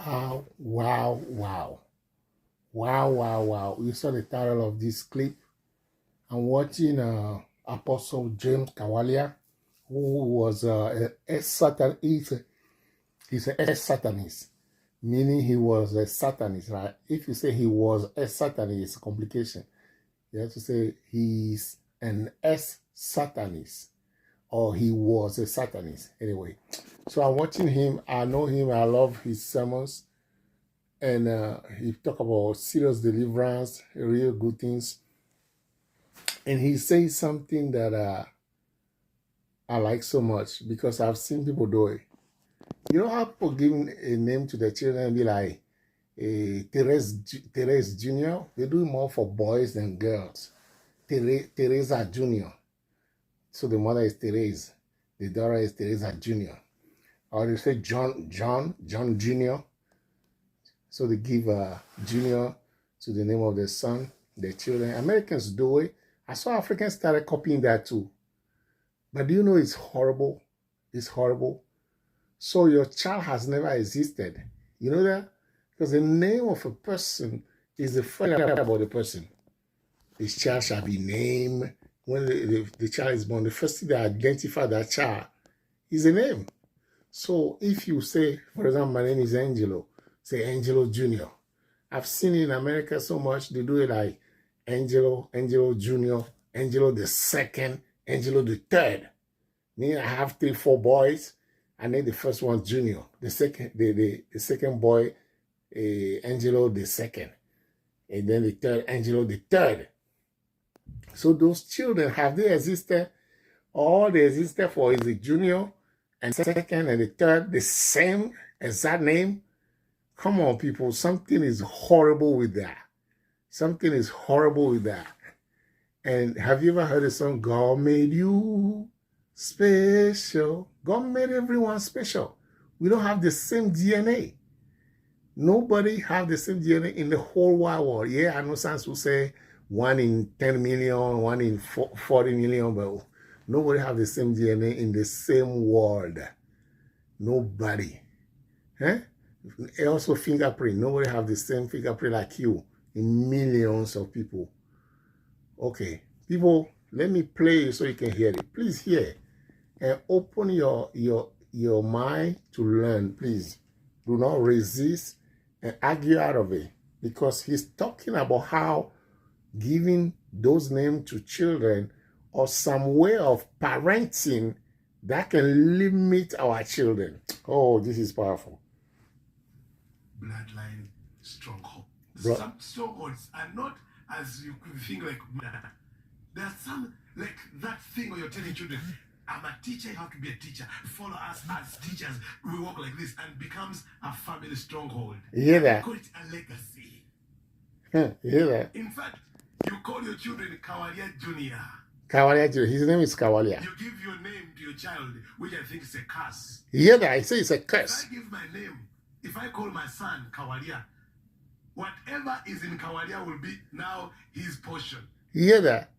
Wow, wow, wow. Wow, wow, wow. You saw the title of this clip. I'm watching Apostle James Kawalia, who was a Satan. He's a ex-Satanist, meaning he was a Satanist, right? If you say he was a Satanist, it's a complication. You have to say he's an ex-Satanist or he was a Satanist. Anyway, so I'm watching him. I know him. I love his sermons. And he talk about serious deliverance, real good things. And he says something that I like so much because I've seen people do it. You know how people giving a name to their children and be like Therese Jr.? They do it more for boys than girls. Teresa Jr. So the mother is Therese. The daughter is Teresa Jr. Or they say John Jr. So they give Junior to the name of their son, their children. Americans do it. I saw Africans started copying that too. But do you know it's horrible? It's horrible. So your child has never existed. You know that? Because the name of a person is the first thing about the person. This child shall be named. When the child is born, the first thing that identifies that child is the name. So if you say, for example, my name is Angelo, say Angelo Jr. I've seen it in America so much, they do it like Angelo Jr., Angelo the second, Angelo the third. Meaning I have 3, 4 boys. I name the first one Junior. The second boy, Angelo the second. And then the third, Angelo the third. So those children, have they existed? All they existed for is the junior and second and the third, the same exact name. Come on, people. Something is horrible with that. Something is horrible with that. And have you ever heard the song, God made you special? God made everyone special. We don't have the same DNA. Nobody have the same DNA in the whole wide world. Yeah, I know some who say 1 in 10 million, 1 in 40 million, but nobody have the same DNA in the same world. Nobody. Huh? Also fingerprint. Nobody have the same fingerprint like you in millions of people. Okay, people, let me play so you can hear it. Please hear and open your mind to learn. Please do not resist and argue out of it, because he's talking about how giving those names to children or some way of parenting that can limit our children. Oh, this is powerful. Bloodline stronghold. Some strongholds are not as you could think like there are some like that thing where you're telling children, I'm a teacher, you have to be a teacher. Follow us as teachers. We walk like this, and becomes a family stronghold. You hear that? Call it a legacy. You hear that? In fact, you call your children Kawalia Jr. Kawalia Jr. His name is Kawalia. You give your name to your child, which I think is a curse. You hear that? I say it's a curse. If I give my name, if I call my son Kawalia, whatever is in Kawalia will be now his portion. You hear that?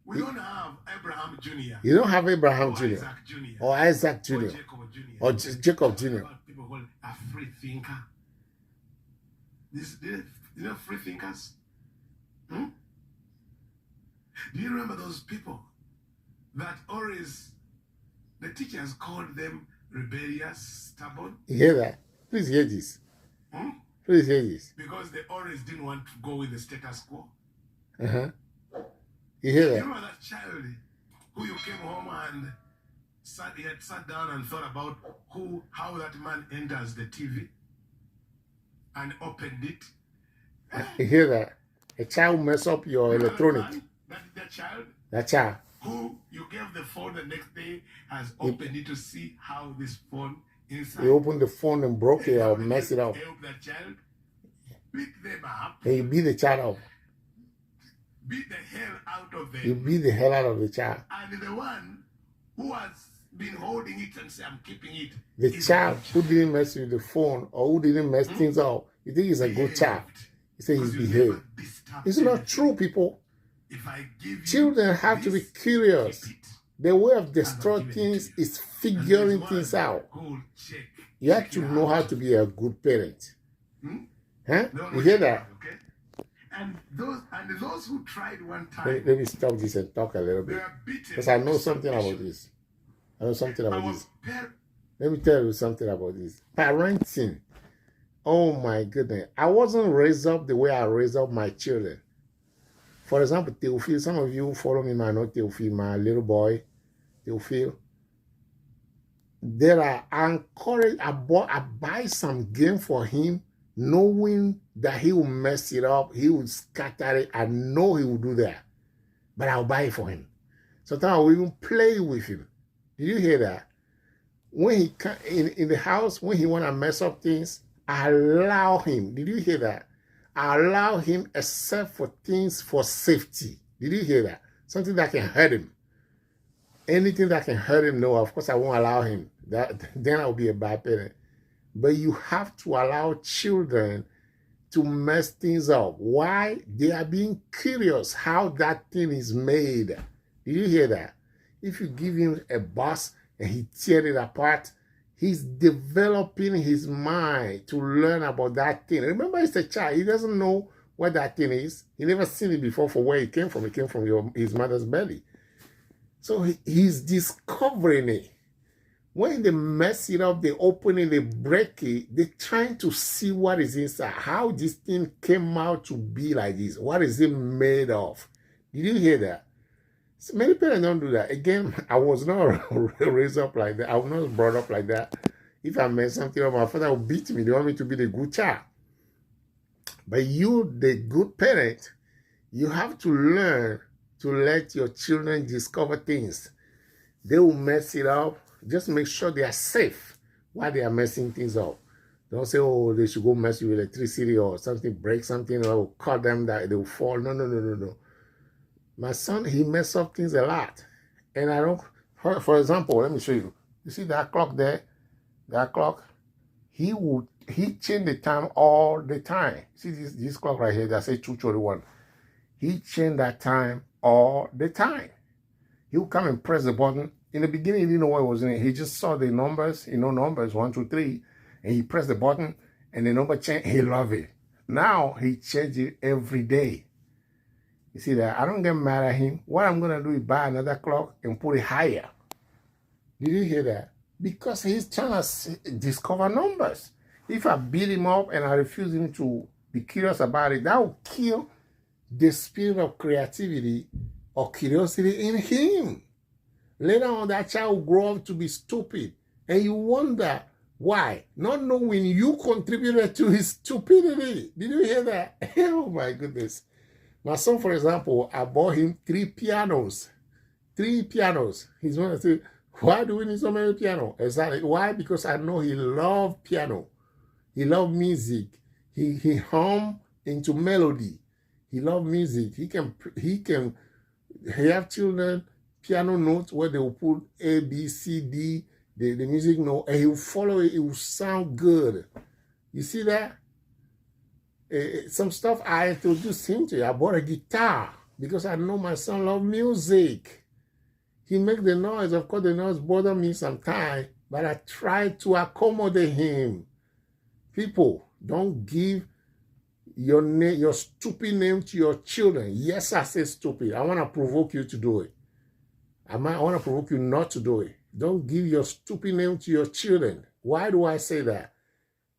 We don't have Abraham Jr. You don't have Abraham Jr. Isaac Jr. or Isaac Jr. Or Jacob Jr. or Jacob Jr. People call it a free thinker. You know free thinkers? Do you remember those people that always, the teachers called them rebellious, stubborn? You hear that? Please hear this. Please hear this. Because they always didn't want to go with the status quo. You hear that? You remember that child who you came home and he had sat down and thought about how that man enters the TV and opened it. You hear that? A child mess up your electronic. That child. Who you gave the phone the next day has opened it to see how this phone inside. He opened the phone and broke it or messed it up. Help that child. Beat them up. And you beat the child up. Beat the hell out of them. You beat the hell out of the child. And the one who has been holding it and say, I'm keeping it. The child who didn't mess with the phone or who didn't mess things up, you think he's a good child. You say he's behaved. It's not true, people. If I give Children have to be curious. The way of destroying things is figuring things out. You have to know how to be a good parent. Huh? They don't You watch hear it, that? okay? And those who tried one time, Let me stop this and talk a little they bit. are beaten Because I know to something about submission. this. I know something about Our this. parents, Let me tell you something about this. Parenting. Oh my goodness. I wasn't raised up the way I raised up my children. For example, Theophile, some of you follow me might know Theophile, my little boy, Theophile. There are, I encourage, I buy some game for him, knowing that he will mess it up, he will scatter it. I know he will do that, but I'll buy it for him. Sometimes I will even play with him. Did you hear that? When he come in the house, when he want to mess up things, I allow him. Did you hear that? I allow him except for things for safety. Did you hear that? Something that can hurt him. Anything that can hurt him, no, of course I won't allow him. Then I'll be a bad parent. But you have to allow children to mess things up. Why? They are being curious how that thing is made. Did you hear that? If you give him a bus and he tear it apart, he's developing his mind to learn about that thing. Remember, he's a child. He doesn't know what that thing is. He never seen it before for where it came from. It came from his mother's belly. So he's discovering it. When they mess it up, they open it, they break it, they're trying to see what is inside, how this thing came out to be like this. What is it made of? Did you hear that? So many parents don't do that. Again, I was not raised up like that. I was not brought up like that. If I mess something up, my father would beat me. They want me to be the good child. But you, the good parent, you have to learn to let your children discover things. They will mess it up. Just make sure they are safe while they are messing things up. Don't say, oh, they should go mess with electricity or something, break something, or cut them that they will fall. No. My son, he mess up things a lot. And I don't, for example, let me show you. You see that clock there? That clock? He changed the time all the time. See this clock right here that says 2:21. He changed that time all the time. He would come and press the button. In the beginning, he didn't know what was in it. He just saw the numbers, numbers 1, 2, 3, and he pressed the button, and the number changed. He loved it. Now he changed it every day. You see that? I don't get mad at him. What I'm gonna do is buy another clock and put it higher. Did you hear that? Because he's trying to discover numbers. If I beat him up and I refuse him to be curious about it, that will kill the spirit of creativity or curiosity in him. Later on, that child will grow up to be stupid. And you wonder why. Not knowing you contributed to his stupidity. Did you hear that? Oh my goodness. My son, for example, I bought him 3 pianos. 3 pianos. He's going to say, why do we need so many pianos? Exactly. Why? Because I know he loved piano. He loved music. He hum into melody. He loved music. He have children, piano notes where they will put A, B, C, D, the music note, and he will follow it. It will sound good. You see that? Some stuff I introduced him to. I bought a guitar because I know my son loves music. He make the noise. Of course, the noise bother me sometimes, but I try to accommodate him. People, don't give your stupid name to your children. Yes, I say stupid. I want to provoke you to do it. I want to provoke you not to do it. Don't give your stupid name to your children. Why do I say that?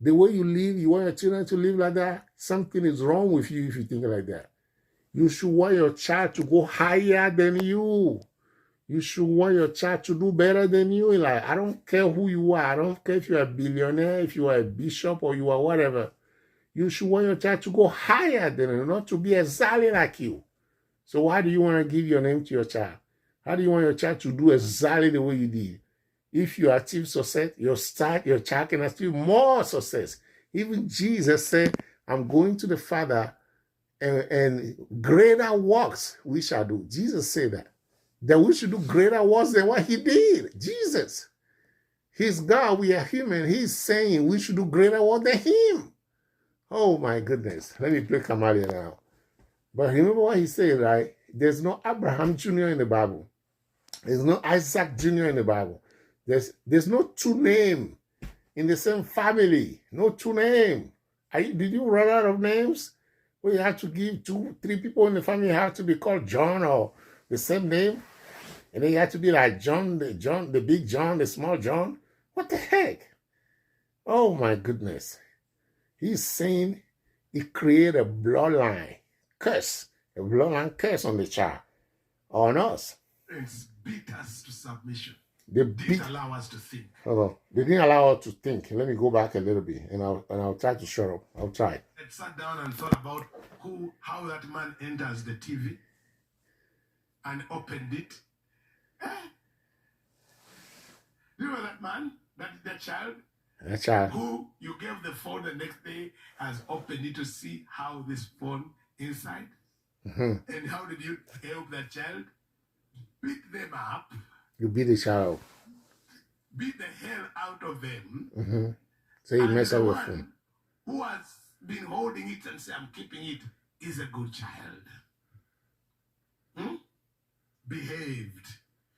The way you live, you want your children to live like that? Something is wrong with you if you think like that. You should want your child to go higher than you. You should want your child to do better than you. Like, I don't care who you are. I don't care if you're a billionaire, if you are a bishop, or you are whatever. You should want your child to go higher than you, not to be exactly like you. So why do you want to give your name to your child? How do you want your child to do exactly the way you did? If you achieve success, your child can achieve more success. Even Jesus said, I'm going to the Father, and greater works we shall do. Jesus said that we should do greater works than what he did. Jesus. He's God, we are human. He's saying we should do greater work than him. Oh my goodness. Let me play Kamalia now. But remember what he said, right? There's no Abraham Jr. in the Bible. There's no Isaac Jr. in the Bible. There's no two names in the same family. No two names. Did you run out of names? Where you have to give 2, 3 people in the family have to be called John or the same name? And then you have to be like John, the big John, the small John? What the heck? Oh my goodness. He's saying he created a bloodline curse, a bloodline curse on the child, on us. Parents beat us to submission. They didn't allow us to think. Hold on. They didn't allow us to think. Let me go back a little bit, and I'll try to shut up. I'll try. I sat down and thought about how that man enters the TV and opened it. You know that man, that child? That child. Who you gave the phone the next day has opened it to see how this phone inside. Mm-hmm. And how did you help that child? Beat them up. You beat the child. Beat the hell out of them. Mm-hmm. So you mess up with him. Who has been holding it and say, I'm keeping it, is a good child. Behaved.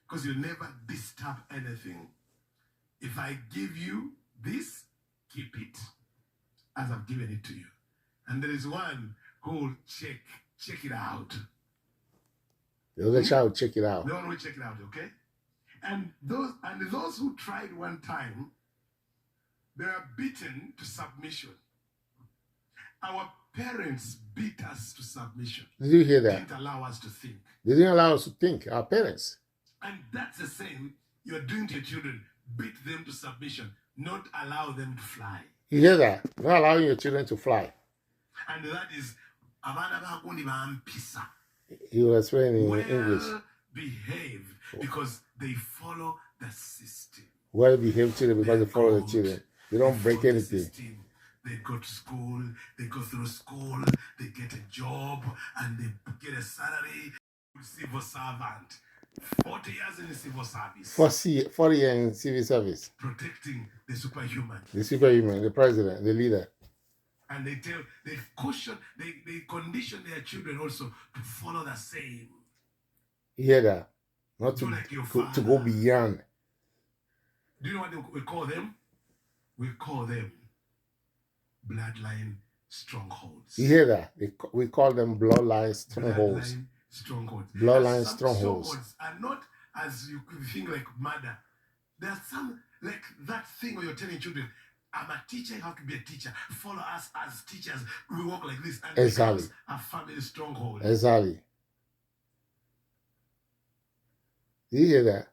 Because you never disturb anything. If I give you this, keep it as I've given it to you. And there is one who will check it out. The other child will check it out. The one will check it out, okay? And those who tried one time, they are beaten to submission. Our parents beat us to submission. Did you hear that? Didn't allow us to think. They didn't allow us to think, our parents. And that's the same you're doing to your children. Beat them to submission, not allow them to fly. You hear that? Not allowing your children to fly. And that is, he was explaining in well English. Behave because they follow the system. Well behaved children because they follow the children. They don't break anything. They go to school, they go through school, they get a job, and they get a salary. Civil servant. 40 years in the civil service. 40 years in civil service. Protecting the superhuman. The superhuman, the president, the leader. And they condition their children also to follow the same. You hear that? Not to, like to go beyond. Do you know what we call them? We call them bloodline strongholds. You hear that? We call them bloodline strongholds. Bloodline strongholds. Bloodline strongholds. Strongholds are not as you could think like murder. There are some like that thing where you're telling children, I'm a teacher, you have to be a teacher. Follow us as teachers. We walk like this. And exactly. A family stronghold. Exactly. You hear that?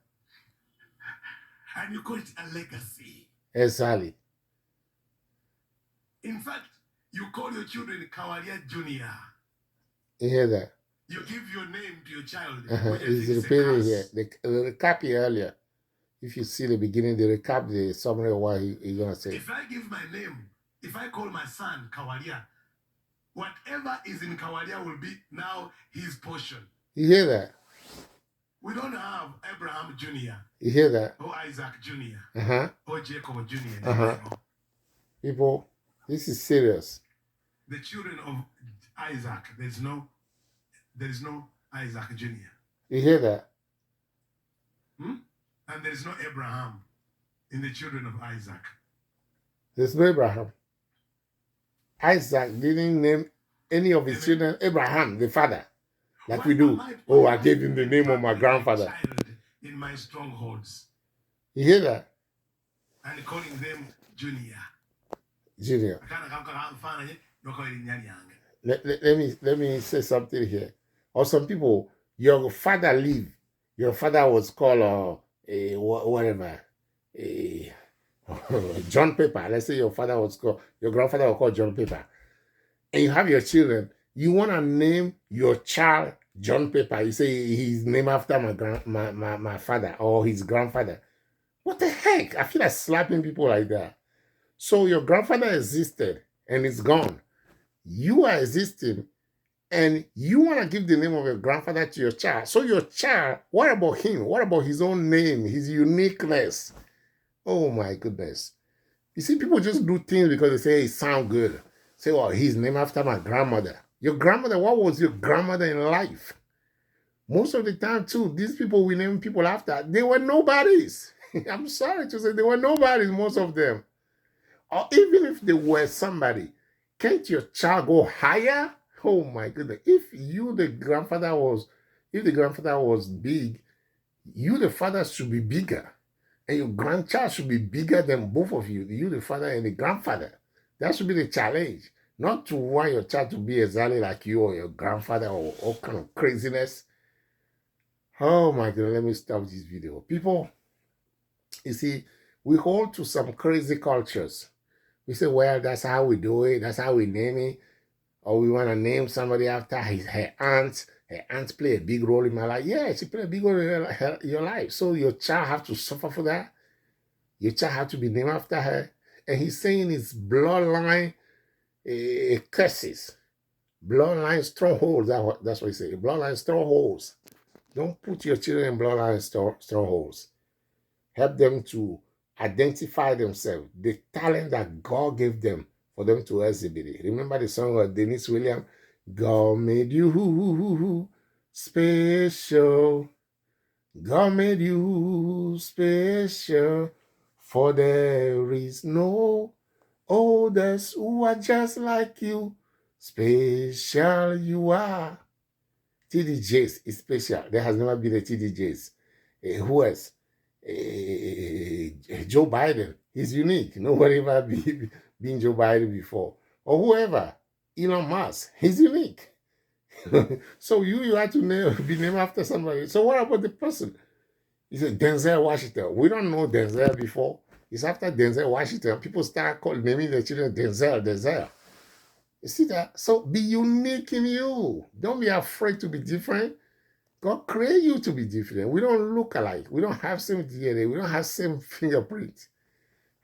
And you call it a legacy. Exactly. In fact, you call your children Kawalia Junior. You hear that? You give your name to your child. It's repeated here. The recap here earlier. If you see the beginning, they recap the summary of what he's going to say. If I give my name, if I call my son Kawalia, whatever is in Kawalia will be now his portion. You hear that? We don't have Abraham Jr. You hear that? Or Isaac Jr. Uh-huh. Or Jacob Jr. Uh-huh. People, this is serious. The children of Isaac, there is no Isaac Jr. You hear that? And there is no Abraham in the children of Isaac. There's no Abraham. Isaac didn't name any of his children Abraham, the father, like we do. Oh, I gave him the name of my grandfather. In my strongholds. You hear that? And calling them Junior. Junior. Let me say something here. Or some people, your father lived. Your father was called whatever. John Pepper. Let's say your grandfather was called John Pepper. And you have your children. You want to name your child John Pepper. You say he's named after my father or his grandfather. What the heck? I feel like slapping people like that. So your grandfather existed and it's gone. You are existing and you want to give the name of your grandfather to your child. So your child, what about him? What about his own name, his uniqueness? Oh my goodness. You see, people just do things because they say it sounds good. Say, well, he's named after my grandmother. Your grandmother, what was your grandmother in life? Most of the time, too, these people we name people after, they were nobodies. I'm sorry to say, they were nobodies, most of them. Or even if they were somebody, Can't your child go higher? Oh my goodness. If the grandfather was big, you, the father, should be bigger. And your grandchild should be bigger than both of you, the father and the grandfather. That should be the challenge. Not to want your child to be exactly like you or your grandfather or all kind of craziness. Oh my God, let me stop this video. People, you see, we hold to some crazy cultures. We say, well, that's how we do it. That's how we name it. Or we want to name somebody after her aunt. Her aunt play a big role in my life. Yeah, she play a big role in your life. So your child have to suffer for that. Your child have to be named after her. And he's saying it's bloodline curses. Bloodline strongholds. That's what he said. Bloodline strongholds. Don't put your children in bloodline strongholds. Help them to identify themselves, the talent that God gave them for them to exhibit it. Remember the song of Dennis Williams? God made you special. God made you special. For there is no others who are just like you. Special you are. TDJs is special. There has never been a TDJs. Who else? Joe Biden. He's unique. Nobody ever been Joe Biden before. Or whoever. Elon Musk. He's unique. So you have to be named after somebody. So what about the person? He said Denzel Washington. We don't know Denzel before. It's after Denzel Washington. People start naming their children Denzel. You see that? So be unique in you. Don't be afraid to be different. God created you to be different. We don't look alike. We don't have same DNA. We don't have same fingerprints.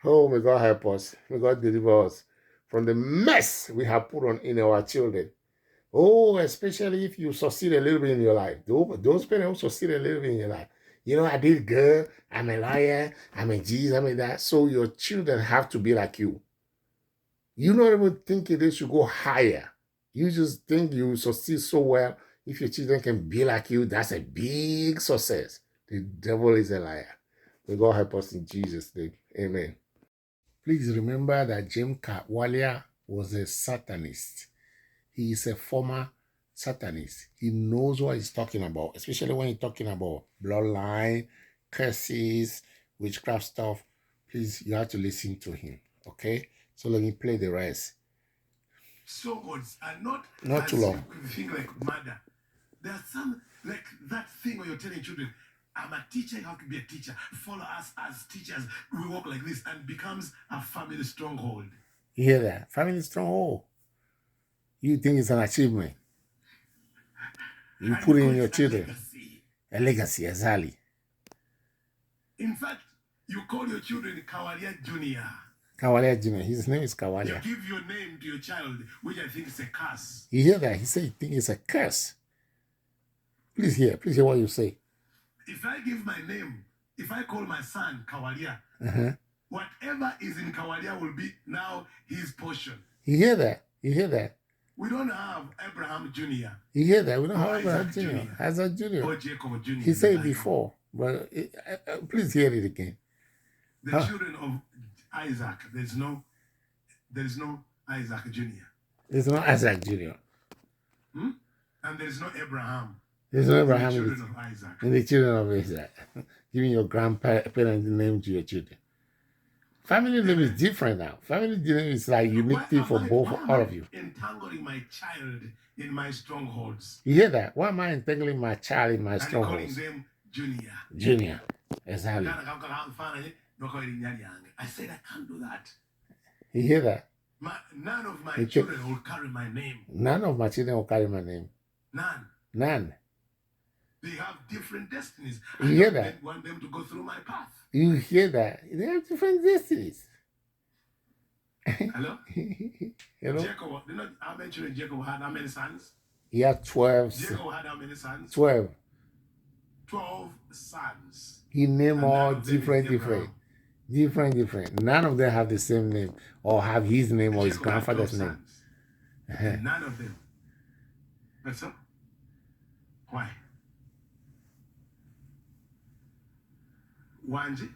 Oh, may God help us. May God deliver us from the mess we have put on in our children. Oh, especially if you succeed a little bit in your life. Those parents who succeed a little bit in your life. You know, I did good. I'm a lawyer. I'm a Jesus. I'm a that. So your children have to be like you. You don't even think they should go higher. You just think you succeed so well. If your children can be like you, that's a big success. The devil is a liar. May God help us in Jesus' name. Amen. Please remember that Jim Walia was a Satanist. He is a former Satanist. He knows what he's talking about, especially when he's talking about bloodline, curses, witchcraft stuff. Please, you have to listen to him, okay? So let me play the rest. Strongholds are not too long. You think like murder. There are some, like that thing where you're telling children, I'm a teacher, you have to be a teacher. Follow us as teachers. We walk like this, and becomes a family stronghold. You hear that? Family stronghold. You think it's an achievement. You put it in your children. A legacy, exactly. In fact, you call your children Kawalia Junior. Kawalia Junior. His name is Kawalia. You give your name to your child, which I think is a curse. You hear that? He said he thinks it's a curse. Please hear what you say. If I give my name, if I call my son Kawalia, whatever is in Kawalia will be now his portion. You hear that? We don't have Abraham Jr. You hear that? We don't have Abraham Jr. Isaac Jr. Or Jacob Jr. He said it before, but please hear it again. The children of Isaac, there's no Isaac Jr. There's no Isaac Jr. And there's no Abraham. There's no Abraham in the children of Isaac. In the children of Isaac. Giving your grandparents name to your children. Family name is different now. Family name is like unique thing for all of you. Entangling my child in my strongholds. You hear that? Why am I entangling my child in my strongholds? Calling them Junior. Junior. Exactly. I said I can't do that. You hear that? None of my children will carry my name. None of my children will carry my name. None. They have different destinies. You hear that? I want them to go through my path. You hear that? They have different destinies. Hello? Hello? Jacob, you know how many children Jacob had? How many sons? He had 12. Jacob had how many sons? 12. 12 sons. He named all different. None of them have the same name or have his name or his grandfather's name. None of them. That's all. Why? Wanji?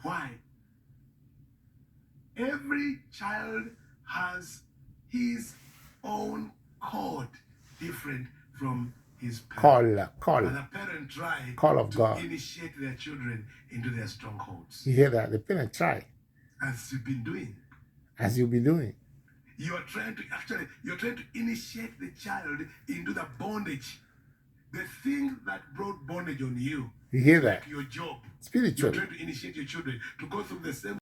Why? Every child has his own code different from his Call, parent. call. And the parent try Call of to God. initiate their children into their strongholds. You hear that? The parent try. As you've been doing. As you'll be doing. You're trying to initiate the child into the bondage. The thing that brought bondage on you. You hear that? Like your job. Spiritually. You're trying to initiate your children to go through the same